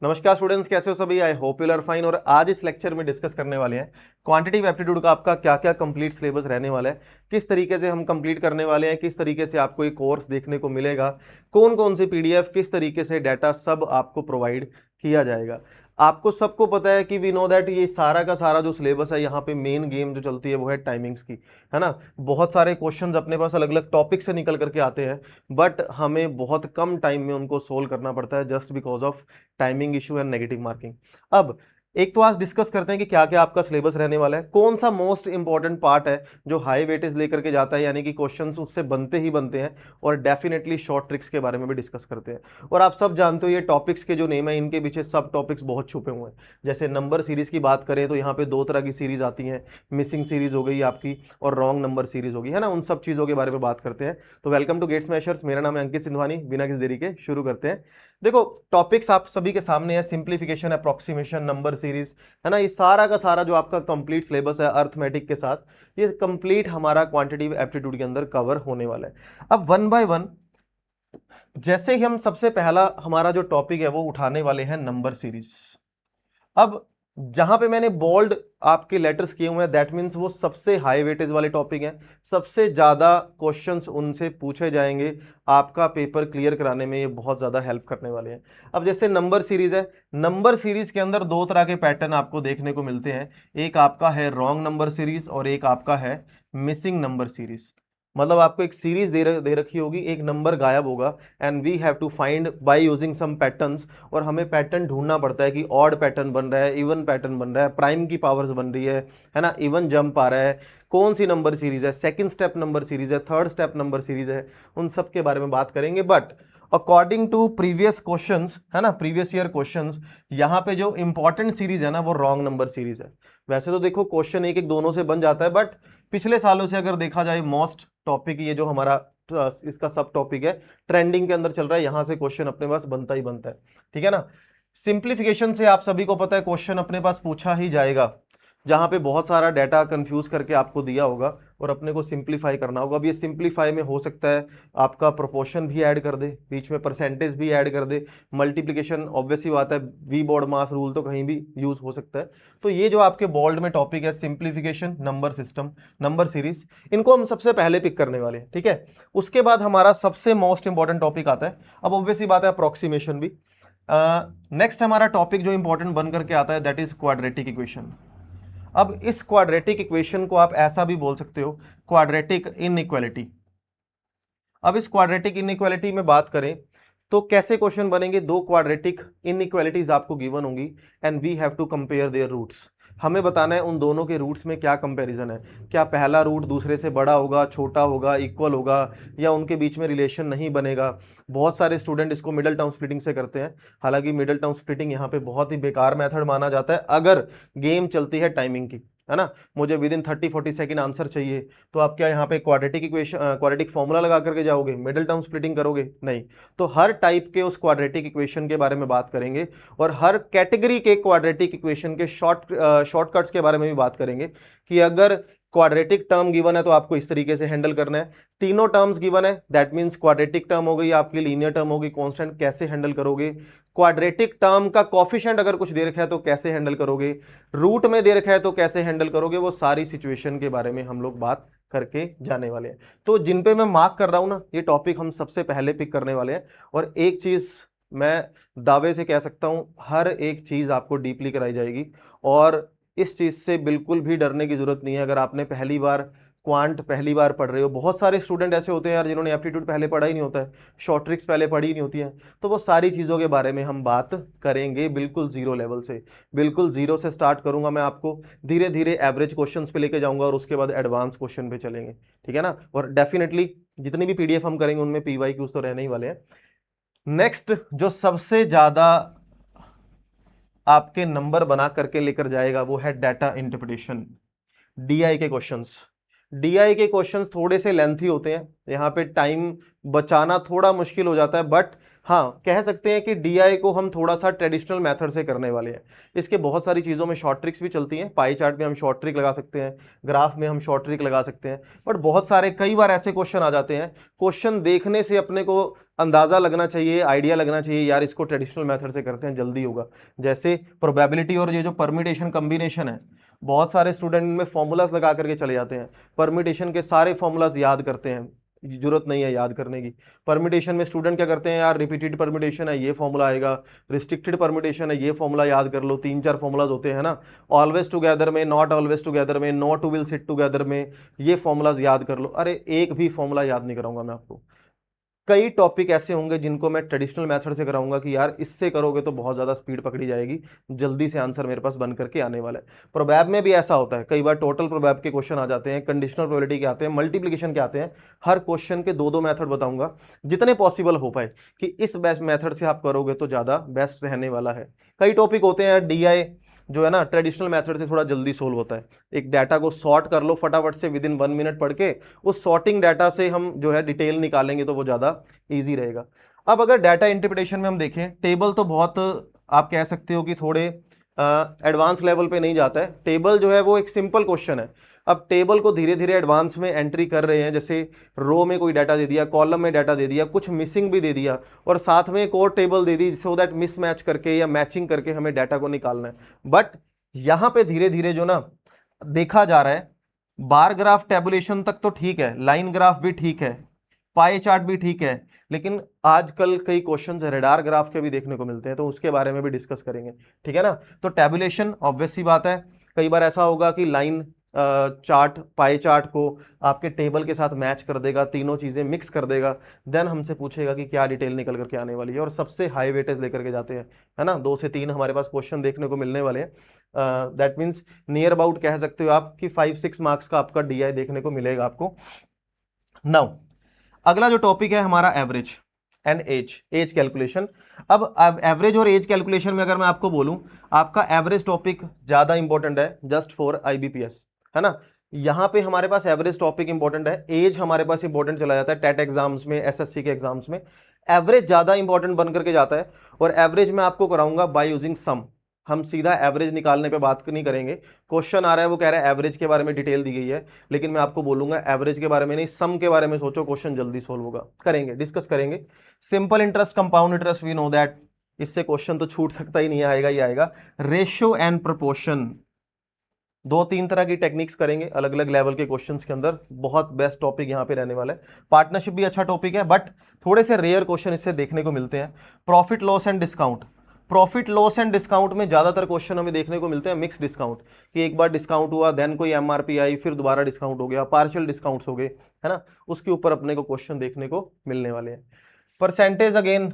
नमस्कार स्टूडेंट्स, कैसे हो सभी। I hope you are fine. और आज इस लेक्चर में डिस्कस करने वाले हैं क्वांटिटेटिव एप्टीट्यूड का आपका क्या क्या कंप्लीट सिलेबस रहने वाला है, किस तरीके से हम कंप्लीट करने वाले हैं, किस तरीके से आपको एक कोर्स देखने को मिलेगा, कौन कौन से पीडीएफ, किस तरीके से डाटा सब आपको प्रोवाइड किया जाएगा। आपको सबको पता है कि वी नो दैट ये सारा का सारा जो सिलेबस है, यहाँ पे मेन गेम जो चलती है वो है टाइमिंग्स की, है ना। बहुत सारे क्वेश्चंस अपने पास अलग अलग टॉपिक से निकल करके आते हैं, बट हमें बहुत कम टाइम में उनको सोल्व करना पड़ता है just because of timing issue and negative marking. अब एक तो आज डिस्कस करते हैं कि क्या क्या आपका सिलेबस रहने वाला है, कौन सा मोस्ट इंपॉर्टेंट पार्ट है जो हाई वेटेज लेकर के जाता है, यानी कि क्वेश्चंस उससे बनते ही बनते हैं। और डेफिनेटली शॉर्ट ट्रिक्स के बारे में भी डिस्कस करते हैं। और आप सब जानते हो ये टॉपिक्स के जो नेम है इनके पीछे सब टॉपिक्स बहुत छुपे हुए हैं। जैसे नंबर सीरीज की बात करें तो यहाँ पे दो तरह की सीरीज आती हैं, मिसिंग सीरीज हो गई आपकी और रॉन्ग नंबर सीरीज होगी, है ना। उन सब चीजों के बारे में बात करते हैं। तो वेलकम टू गेट स्मैशर्स, मेरा नाम है अंकित सिंधवानी। बिना किसी देरी के शुरू करते हैं। देखो, टॉपिक्स आप सभी के सामने है, सिंप्लीफिकेशन, अप्रोक्सीमेशन, नंबर सीरीज, है ना। ये सारा का सारा जो आपका कंप्लीट सिलेबस है अर्थमेटिक के साथ, ये कंप्लीट हमारा क्वांटिटेटिव एप्टीट्यूड के अंदर कवर होने वाला है। अब वन बाय वन, जैसे ही हम सबसे पहला हमारा जो टॉपिक है वो उठाने वाले हैं नंबर सीरीज। अब जहां पे मैंने बोल्ड आपके लेटर्स किए हुए हैं दैट मींस वो सबसे हाई वेटेज वाले टॉपिक हैं, सबसे ज्यादा क्वेश्चंस उनसे पूछे जाएंगे, आपका पेपर क्लियर कराने में ये बहुत ज्यादा हेल्प करने वाले हैं। अब जैसे नंबर सीरीज है, नंबर सीरीज के अंदर दो तरह के पैटर्न आपको देखने को मिलते हैं। एक आपका है रॉन्ग नंबर सीरीज और एक आपका है मिसिंग नंबर सीरीज। मतलब आपको एक सीरीज दे रखी होगी, एक नंबर गायब होगा and we have to find by using some patterns. और हमें पैटर्न ढूंढना पड़ता है कि ऑड पैटर्न बन रहा है, इवन पैटर्न बन रहा है, प्राइम की पावर्स बन रही है ना, इवन जंप आ रहा है, कौन सी नंबर सीरीज है, सेकंड स्टेप नंबर सीरीज है, थर्ड स्टेप नंबर सीरीज है, उन सब के बारे में बात करेंगे। But according to previous questions, है ना, प्रीवियस ईयर क्वेश्चंस, यहाँ पे जो इंपॉर्टेंट सीरीज है ना वो रॉन्ग नंबर सीरीज है। वैसे तो देखो क्वेश्चन एक एक दोनों से बन जाता है, बट पिछले सालों से अगर देखा जाए मोस्ट टॉपिक, ये जो हमारा इसका सब टॉपिक है ट्रेंडिंग के अंदर चल रहा है, यहां से क्वेश्चन अपने पास बनता ही बनता है, ठीक है ना। सिंप्लीफिकेशन से आप सभी को पता है क्वेश्चन अपने पास पूछा ही जाएगा, जहां पे बहुत सारा डाटा कंफ्यूज करके आपको दिया होगा और अपने को सिंप्लीफाई करना होगा। अब ये सिंप्लीफाई में हो सकता है आपका प्रोपोर्शन भी ऐड कर दे, बीच में परसेंटेज भी ऐड कर दे, मल्टीप्लिकेशन, ऑब्वियसली बात है, वी बोर्ड मास रूल तो कहीं भी यूज हो सकता है। तो ये जो आपके बोल्ड में टॉपिक है simplification, number system, number series, इनको हम सबसे पहले पिक करने वाले हैं, ठीक है। उसके बाद हमारा सबसे मोस्ट इंपॉर्टेंट टॉपिक आता है, अब ऑब्वियसली बात है अप्रोक्सीमेशन भी। नेक्स्ट हमारा टॉपिक जो इंपॉर्टेंट बन करके आता है दैट इज क्वाड्रेटिक इक्वेशन। अब इस क्वाड्रेटिक इक्वेशन को आप ऐसा भी बोल सकते हो, क्वाड्रेटिक इनइक्वालिटी। अब इस क्वाड्रेटिक इनइक्वालिटी में बात करें तो कैसे क्वेश्चन बनेंगे, दो क्वाड्रेटिक इनइक्वालिटीज आपको गिवन होंगी and we have to compare their roots. हमें बताना है उन दोनों के रूट्स में क्या कंपैरिजन है, क्या पहला रूट दूसरे से बड़ा होगा, छोटा होगा, इक्वल होगा, या उनके बीच में रिलेशन नहीं बनेगा। बहुत सारे स्टूडेंट इसको मिडल टर्म स्प्लिटिंग से करते हैं, हालांकि मिडल टर्म स्प्लिटिंग यहाँ पे बहुत ही बेकार मेथड माना जाता है अगर गेम चलती है टाइमिंग की, है ना। मुझे विद इन 30-40 सेकंड आंसर चाहिए, तो आप क्या यहाँ पे क्वाड्रेटिक इक्वेशन, क्वाड्रेटिक फॉर्मूला लगा करके जाओगे, मिडिल टर्म स्प्लिटिंग करोगे? नहीं। तो हर टाइप के उस क्वाड्रेटिक इक्वेशन के बारे में बात करेंगे और हर कैटेगरी के क्वाड्रेटिक इक्वेशन के शॉर्टकट्स के बारे में भी बात करेंगे कि अगर क्वाड्रेटिक टर्म गिवन है तो आपको इस तरीके से हैंडल करना है, तीनों टर्म्स गिवन है दैट मींस क्वाड्रेटिक टर्म हो गई आपकी, लीनियर टर्म होगी, कांस्टेंट, कैसे हैंडल करोगे, क्वाड्रेटिक टर्म का कोफिशिएंट अगर कुछ दे रखा है तो कैसे हैंडल करोगे, रूट में दे रखा है तो कैसे हैंडल करोगे, वो सारी सिचुएशन के बारे में हम लोग बात करके जाने वाले हैं। तो जिन पे मैं मार्क कर रहा हूं ना, ये टॉपिक हम सबसे पहले पिक करने वाले हैं। और एक चीज मैं दावे से कह सकता हूं, हर एक चीज आपको डीपली कराई जाएगी और इस चीज से बिल्कुल भी डरने की जरूरत नहीं है। अगर आपने पहली बार पढ़ रहे हो, बहुत सारे स्टूडेंट ऐसे होते हैं यार जिन्होंने एप्टीट्यूड पहले पढ़ा ही नहीं होता है, शॉर्ट ट्रिक्स पहले पढ़ी ही नहीं होती हैं, तो वो सारी चीज़ों के बारे में हम बात करेंगे बिल्कुल जीरो लेवल से। बिल्कुल जीरो से स्टार्ट करूंगा मैं, आपको धीरे धीरे एवरेज क्वेश्चंस पे लेके जाऊंगा और उसके बाद एडवांस क्वेश्चन पे चलेंगे, ठीक है ना। और डेफिनेटली जितनी भी पीडीएफ हम करेंगे उनमें PYQs तो रहने ही वाले हैं। नेक्स्ट जो सबसे ज्यादा आपके नंबर बना करके लेकर जाएगा वो है डाटा इंटरप्रिटेशन, DI के क्वेश्चंस। DI के क्वेश्चंस थोड़े से लेंथी होते हैं, यहाँ पे टाइम बचाना थोड़ा मुश्किल हो जाता है, बट हाँ, कह सकते हैं कि डीआई को हम थोड़ा सा ट्रेडिशनल मेथड से करने वाले हैं। इसके बहुत सारी चीज़ों में शॉर्ट ट्रिक्स भी चलती हैं, पाई चार्ट में हम शॉर्ट ट्रिक लगा सकते हैं, ग्राफ में हम शॉर्ट ट्रिक लगा सकते हैं, बट बहुत सारे कई बार ऐसे क्वेश्चन आ जाते हैं, क्वेश्चन देखने से अपने को अंदाजा लगना चाहिए, आइडिया लगना चाहिए, यार इसको ट्रेडिशनल मेथड से करते हैं जल्दी होगा। जैसे प्रोबेबिलिटी और ये जो परम्यूटेशन कम्बिनेशन है, बहुत सारे स्टूडेंट में फॉर्मूलाज लगा करके चले जाते हैं, परम्यूटेशन के सारे फॉर्मूलाज याद करते हैं, जरूरत नहीं है याद करने की। परम्यूटेशन में स्टूडेंट क्या करते हैं, यार रिपीटेड परम्यूटेशन है ये फॉर्मूला आएगा, रिस्ट्रिक्टेड परम्यूटेशन है ये फॉर्मूला याद कर लो, 3-4 फॉर्मूलाज होते हैं ना, ऑलवेज टुगेदर में, नॉट ऑलवेज टुगेदर में, not two will sit together में, ये फॉर्मूलाज याद कर लो। अरे एक भी फॉर्मूला याद नहीं कराऊंगा मैं आपको। कई टॉपिक ऐसे होंगे जिनको मैं ट्रेडिशनल मेथड से कराऊंगा कि यार इससे करोगे तो बहुत ज़्यादा स्पीड पकड़ी जाएगी, जल्दी से आंसर मेरे पास बन करके आने वाला है। प्रोबैब में भी ऐसा होता है, कई बार टोटल प्रोबैब के क्वेश्चन आ जाते हैं, कंडीशनल प्रोबेबिलिटी के आते हैं, मल्टीप्लिकेशन के आते हैं। हर क्वेश्चन के 2-2 मेथड बताऊंगा, जितने पॉसिबल हो पाए कि इस बेस्ट मेथड से आप करोगे तो ज़्यादा बेस्ट रहने वाला है। कई टॉपिक होते हैं डीआई जो है ना ट्रेडिशनल मेथड से थोड़ा जल्दी सोल्व होता है। एक डाटा को सॉर्ट कर लो फटाफट से, विद इन 1 मिनट पढ़ के उस सॉर्टिंग डाटा से हम जो है डिटेल निकालेंगे तो वो ज़्यादा ईजी रहेगा। अब अगर डाटा इंटरप्रिटेशन में हम देखें, टेबल तो बहुत आप कह सकते हो कि थोड़े एडवांस लेवल पे नहीं जाता है। टेबल जो है वो एक सिंपल क्वेश्चन है। अब टेबल को धीरे धीरे एडवांस में एंट्री कर रहे हैं, जैसे रो में कोई डाटा दे दिया, कॉलम में डाटा दे दिया, कुछ मिसिंग भी दे दिया और साथ में एक और table they the, so that mismatch करके या मैचिंग करके हमें डाटा को निकालना है। बट यहाँ पे धीरे धीरे जो ना देखा जा रहा है, बार ग्राफ टेबुलेशन तक तो ठीक है, लाइन ग्राफ भी ठीक है, पाई चार्ट भी ठीक है, लेकिन आजकल कई क्वेश्चंस रेडार ग्राफ के भी देखने को मिलते हैं, तो उसके बारे में भी डिस्कस करेंगे, ठीक है ना। तो टेबुलेशन ऑब्वियस सी बात है, कई बार ऐसा होगा कि लाइन चार्ट पाई चार्ट को आपके टेबल के साथ मैच कर देगा, तीनों चीजें मिक्स कर देगा, देन हमसे पूछेगा कि क्या डिटेल निकल करके आने वाली है, और सबसे हाई वेटेज लेकर के जाते हैं, है ना। 2 से 3 हमारे पास क्वेश्चन देखने को मिलने वाले हैं। दैट मीन्स नियर अबाउट कह सकते हो आप कि 5-6 मार्क्स का आपका डीआई देखने को मिलेगा आपको। नाउ अगला जो टॉपिक है हमारा एवरेज एंड एज कैलकुलेशन। अब एवरेज और एज कैलकुलेशन में अगर मैं आपको बोलूं, आपका एवरेज टॉपिक ज्यादा इंपॉर्टेंट है जस्ट फॉर आईबीपीएस, है ना। यहां पे हमारे पास एवरेज टॉपिक इंपॉर्टेंट है, एज हमारे पास इंपॉर्टेंट चला जाता है टेट एग्जाम्स में, एसएससी के एग्जाम्स में एवरेज ज्यादा इंपॉर्टेंट बन करके जाता है। और एवरेज में आपको कराऊंगा बाय यूजिंग सम, हम सीधा एवरेज निकालने पे बात नहीं करेंगे। क्वेश्चन आ रहा है वो कह रहा है एवरेज के बारे में डिटेल दी गई है, लेकिन मैं आपको बोलूंगा एवरेज के बारे में नहीं, सम के बारे में सोचो, क्वेश्चन जल्दी सोल्व होगा। करेंगे, डिस्कस करेंगे। Simple interest, compound interest, we know that, इससे क्वेश्चन तो छूट सकता ही नहीं, आएगा ही आएगा। रेशियो एंड प्रोपोर्शन, 2-3 तरह की टेक्निक्स करेंगे अलग अलग लेवल के क्वेश्चंस के अंदर, बहुत बेस्ट टॉपिक यहाँ पे रहने वाला है। पार्टनरशिप भी अच्छा टॉपिक है, बट थोड़े से रेयर क्वेश्चन इससे देखने को मिलते हैं। Profit loss and discount, profit loss and discount में ज्यादातर क्वेश्चन हमें देखने को मिलते हैं मिक्स डिस्काउंट, कि एक बार डिस्काउंट हुआ, देन कोई एमआरपी आई, फिर दोबारा डिस्काउंट हो गया, पार्शियल डिस्काउंट्स हो गए, है ना, उसके ऊपर अपने को क्वेश्चन देखने को मिलने वाले हैं। परसेंटेज अगेन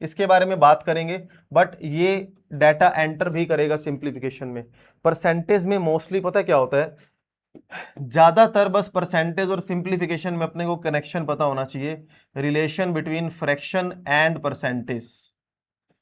इसके बारे में बात करेंगे, बट ये डाटा एंटर भी करेगा सिंप्लीफिकेशन में। परसेंटेज में मोस्टली पता है क्या होता है, ज्यादातर बस परसेंटेज और सिंप्लीफिकेशन में अपने को कनेक्शन पता होना चाहिए, relation between fraction and percentage.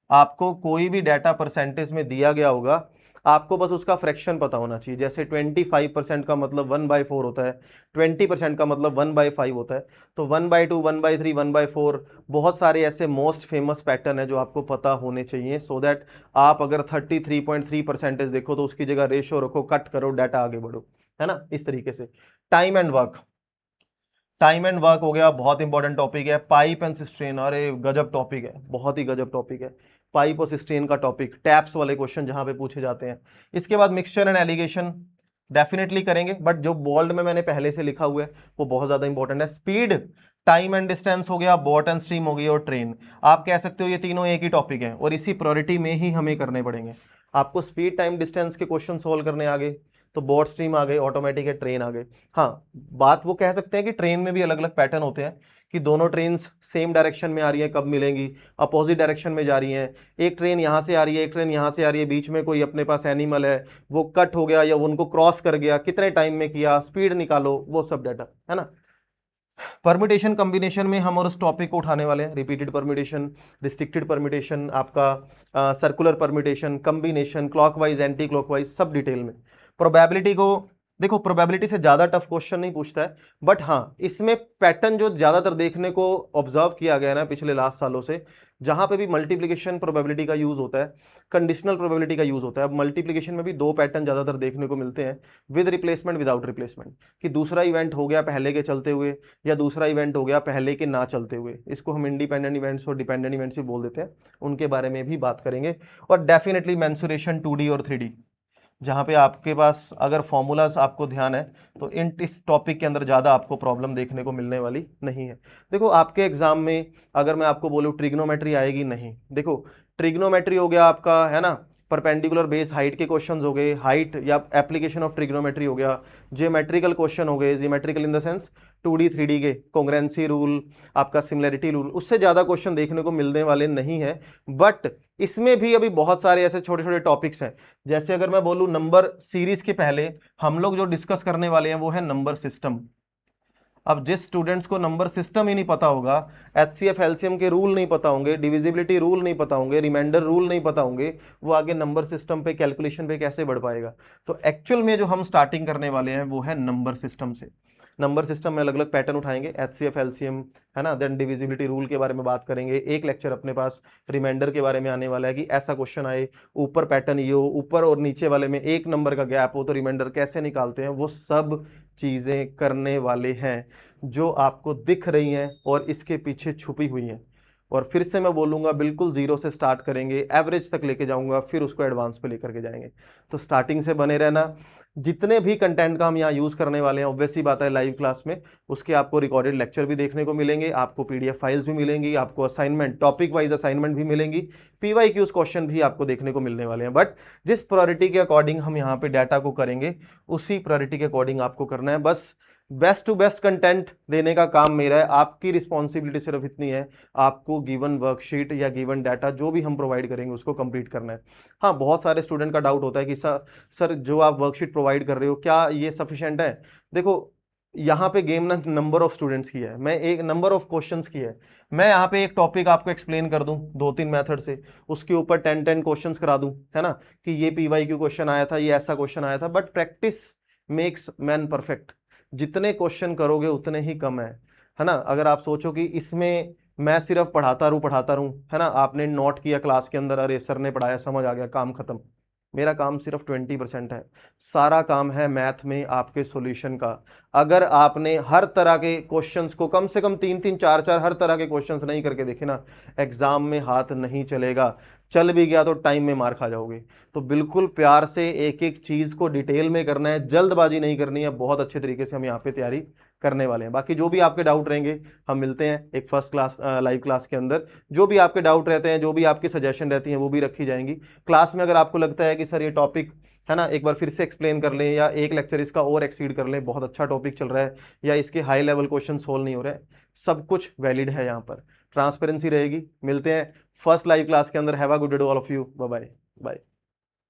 आपको कोई भी डाटा परसेंटेज में दिया गया होगा, आपको बस उसका फ्रैक्शन पता होना चाहिए। जैसे 25% का मतलब 1/4 होता है, 20% का मतलब 1/5 होता है, तो 1/2, 1/3, 1/4, बहुत सारे ऐसे मोस्ट फेमस पैटर्न है जो आपको पता होने चाहिए, सो दैट आप अगर 33.3% देखो तो उसकी जगह रेशो रखो, कट करो, डाटा आगे बढ़ो, है ना, इस तरीके से। Time and work, time and work हो गया, बहुत इंपॉर्टेंट टॉपिक है। पाइप एंड सिस्टेन, अरे गजब टॉपिक है, बहुत ही गजब टॉपिक है पाइप और सिस्टेन का टॉपिक, टैप्स वाले क्वेश्चन जहां पे पूछे जाते हैं। इसके बाद मिक्सचर एंड एलिगेशन डेफिनेटली करेंगे, बट जो बोल्ड में मैंने पहले से लिखा हुआ है वो बहुत ज्यादा इंपॉर्टेंट है। स्पीड, टाइम एंड डिस्टेंस हो गया, बोट एंड स्ट्रीम हो गई, और ट्रेन। आप कह सकते हो ये तीनों एक ही टॉपिक है और इसी प्रायोरिटी में ही हमें करने पड़ेंगे। आपको स्पीड टाइम डिस्टेंस के क्वेश्चन सोल्व करने आ गए तो बोट स्ट्रीम आ गए, ऑटोमेटिक है, ट्रेन आ गए। हाँ, बात वो कह सकते हैं कि ट्रेन में भी अलग अलग पैटर्न होते हैं, कि दोनों ट्रेन्स सेम डायरेक्शन में आ रही है कब मिलेंगी, अपोजिट डायरेक्शन में जा रही हैं, एक ट्रेन यहाँ से आ रही है, एक ट्रेन यहाँ से आ रही है, बीच में कोई अपने पास एनिमल है वो कट हो गया या वो उनको क्रॉस कर गया, कितने टाइम में किया, स्पीड निकालो, वो सब डाटा, है ना। परम्यूटेशन कॉम्बिनेशन में हम और उस टॉपिक को उठाने वाले हैं, रिपीटेड परम्यूटेशन, रिस्ट्रिक्टेड परम्यूटेशन, आपका circular permutation, combination, clockwise, anti clockwise, सब डिटेल में। प्रोबेबिलिटी को देखो, प्रोबेबिलिटी से ज्यादा टफ क्वेश्चन नहीं पूछता है, बट हाँ इसमें पैटर्न जो ज्यादातर देखने को ऑब्जर्व किया गया ना पिछले लास्ट सालों से, जहां पे भी मल्टीप्लिकेशन प्रोबेबिलिटी का यूज होता है, कंडीशनल प्रोबेबिलिटी का यूज होता है। अब मल्टीप्लिकेशन में भी दो पैटर्न ज्यादातर देखने को मिलते हैं, विद रिप्लेसमेंट, विदाउट रिप्लेसमेंट, कि दूसरा इवेंट हो गया पहले के चलते हुए या दूसरा इवेंट हो गया पहले के ना चलते हुए। इसको हम इंडिपेंडेंट इवेंट्स और डिपेंडेंट इवेंट्स भी बोल देते हैं, उनके बारे में भी बात करेंगे। और डेफिनेटली मेंसुरेशन 2D और 3D, जहां पे आपके पास अगर फॉर्मूलाज आपको ध्यान है तो इस टॉपिक के अंदर ज़्यादा आपको प्रॉब्लम देखने को मिलने वाली नहीं है। देखो आपके एग्जाम में अगर मैं आपको बोलूँ ट्रिग्नोमेट्री आएगी, नहीं। देखो ट्रिग्नोमेट्री हो गया आपका, है ना, परपेंडिकुलर बेस हाइट के क्वेश्चंस हो गए, हाइट या एप्लीकेशन ऑफ ट्रिग्नोमेट्री हो गया, जियोमेट्रिकल क्वेश्चन हो गए, geometrical in the sense 2D 3D के, कॉन्ग्रेंसी रूल, आपका सिमिलैरिटी रूल, उससे ज़्यादा क्वेश्चन देखने को मिलने वाले नहीं है। बट इसमें भी अभी बहुत सारे ऐसे छोटे छोटे टॉपिक्स हैं, जैसे अगर मैं बोलूँ नंबर सीरीज के पहले हम लोग जो डिस्कस करने वाले हैं वो है नंबर सिस्टम। अब जिस स्टूडेंट्स को नंबर सिस्टम ही नहीं पता होगा, एचसीएफ एलसीएम के रूल नहीं पता होंगे, डिविजिबिलिटी रूल नहीं पता होंगे, रिमाइंडर रूल नहीं पता होंगे, वो आगे नंबर सिस्टम पे कैलकुलेशन पे कैसे बढ़ पाएगा। तो एक्चुअल में जो हम स्टार्टिंग करने वाले हैं वो है नंबर सिस्टम से। नंबर सिस्टम में अलग अलग पैटर्न उठाएंगे, एचसीएफ एलसीएम, है ना, देन डिविजिबिलिटी रूल के बारे में बात करेंगे। एक लेक्चर अपने पास रिमाइंडर के बारे में आने वाला है कि ऐसा क्वेश्चन आए, ऊपर पैटर्न ये हो, ऊपर और नीचे वाले में एक नंबर का गैप हो तो रिमाइंडर कैसे निकालते हैं, वो सब चीजें करने वाले हैं जो आपको दिख रही हैं और इसके पीछे छुपी हुई हैं। और फिर से मैं बोलूंगा बिल्कुल जीरो से स्टार्ट करेंगे, एवरेज तक लेके जाऊंगा, फिर उसको एडवांस पे लेकर के जाएंगे। तो स्टार्टिंग से बने रहना। जितने भी कंटेंट का हम यहाँ यूज करने वाले हैं, ऑब्वियसली बात है लाइव क्लास में, उसके आपको रिकॉर्डेड लेक्चर भी देखने को मिलेंगे, आपको पीडीएफ फाइल्स भी मिलेंगी, आपको असाइनमेंट, टॉपिक वाइज असाइनमेंट भी मिलेंगी, पीवाईक्यूज क्वेश्चन भी आपको देखने को मिलने वाले हैं। बट जिस प्रायोरिटी के अकॉर्डिंग हम यहाँ पे डाटा को करेंगे, उसी प्रायोरिटी के अकॉर्डिंग आपको करना है। बस बेस्ट टू बेस्ट कंटेंट देने का काम मेरा है। आपकी रिस्पॉन्सिबिलिटी सिर्फ इतनी है, आपको गिवन वर्कशीट या गिवन डाटा जो भी हम प्रोवाइड करेंगे उसको कंप्लीट करना है। हाँ, बहुत सारे स्टूडेंट का डाउट होता है कि सर जो आप वर्कशीट प्रोवाइड कर रहे हो क्या ये सफिशिएंट है। देखो यहाँ पे गेम ना नंबर ऑफ स्टूडेंट्स की है, मैं एक नंबर ऑफ क्वेश्चंस की है। मैं यहाँ पे एक टॉपिक आपको एक्सप्लेन कर दूं 2-3 मेथड से, उसके ऊपर 10 क्वेश्चंस करा दूं, है ना, कि ये पीवाईक्यू क्वेश्चन आया था, ये ऐसा क्वेश्चन आया था। But practice makes man perfect. जितने क्वेश्चन करोगे उतने ही कम है ना। अगर आप सोचो कि इसमें मैं सिर्फ पढ़ाता रहूं, है ना, आपने नोट किया क्लास के अंदर, अरे सर ने पढ़ाया समझ आ गया, काम खत्म। मेरा काम सिर्फ 20% है, सारा काम है मैथ में आपके सॉल्यूशन का। अगर आपने हर तरह के क्वेश्चंस को कम से कम 3-3 4-4 हर तरह के क्वेश्चंस नहीं करके देखे ना, एग्जाम में हाथ नहीं चलेगा। चल भी गया तो टाइम में मार खा जाओगे। तो बिल्कुल प्यार से एक एक चीज को डिटेल में करना है, जल्दबाजी नहीं करनी है। बहुत अच्छे तरीके से हम यहाँ पे तैयारी करने वाले हैं। बाकी जो भी आपके डाउट रहेंगे, हम मिलते हैं एक फर्स्ट क्लास लाइव क्लास के अंदर। जो भी आपके डाउट रहते हैं, जो भी आपकी सजेशन रहती हैं, वो भी रखी जाएंगी क्लास में। अगर आपको लगता है कि सर ये टॉपिक, है ना, एक बार फिर से एक्सप्लेन कर लें या एक लेक्चर इसका और एक्सीड कर लें, बहुत अच्छा टॉपिक चल रहा है, या इसके हाई लेवल क्वेश्चन सोल्व नहीं हो रहे, सब कुछ वैलिड है। यहाँ पर ट्रांसपेरेंसी रहेगी। मिलते हैं फर्स्ट लाइव क्लास के अंदर। Have a good day all of you. Bye bye.